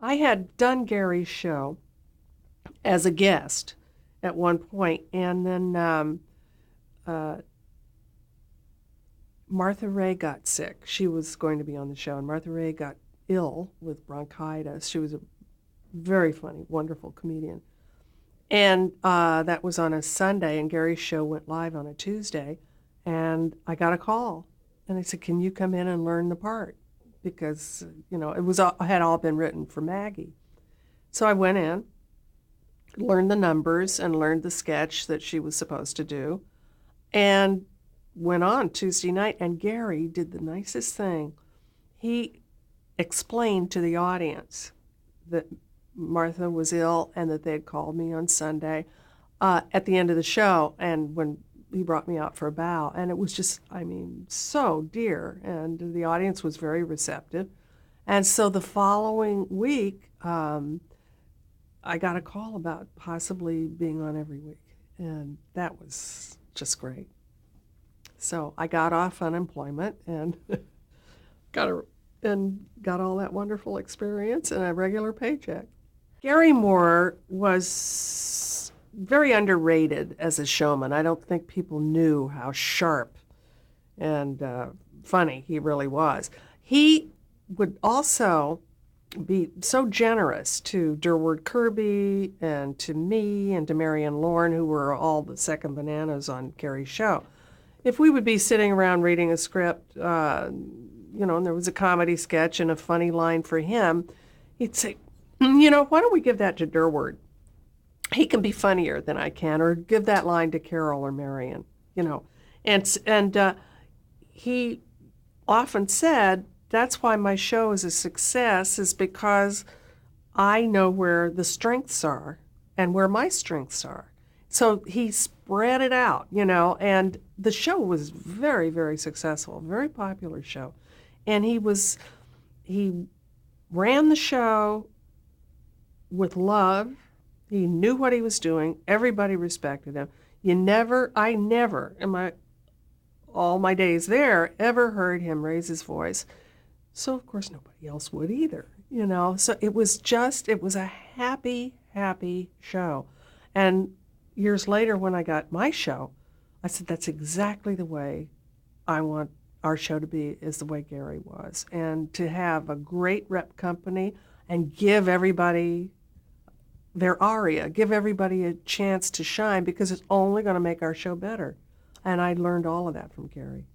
I had done Gary's show as a guest at one point, and then uh, Martha Ray got sick. She was going to be on the show, and Martha Ray got ill with bronchitis. She was a very funny, wonderful comedian. And that was on a Sunday, and Gary's show went live on a Tuesday. And I got a call, and they said, "Can you come in and learn the part?" Because it had all been written for Maggie. So I went in, learned the numbers, and learned the sketch that she was supposed to do, and went on Tuesday night. And Gary did the nicest thing. He explained to the audience that Martha was ill and that they had called me on Sunday at the end of the show, and when he brought me out for a bow, and it was just, so dear, and the audience was very receptive. And so the following week, I got a call about possibly being on every week, and that was just great. So I got off unemployment and got all that wonderful experience and a regular paycheck. Garry Moore was very underrated as a showman. I don't think people knew how sharp and funny he really was. He would also be so generous to Durward Kirby and to me and to Marion Lorne, who were all the second bananas on Gary's show. If we would be sitting around reading a script, and there was a comedy sketch and a funny line for him, he'd say, why don't we give that to Durward? He can be funnier than I can, or give that line to Carol or Marion, And he often said, that's why my show is a success, is because I know where the strengths are and where my strengths are. So he spread it out, and the show was very, very successful, very popular show. And he ran the show with love. He knew what he was doing. Everybody respected him. I never, all my days there, ever heard him raise his voice. So of course nobody else would either, So it was a happy, happy show. And years later when I got my show, I said, that's exactly the way I want our show to be, is the way Garry was. And to have a great rep company and give everybody their aria, give everybody a chance to shine, because it's only going to make our show better. And I learned all of that from Garry.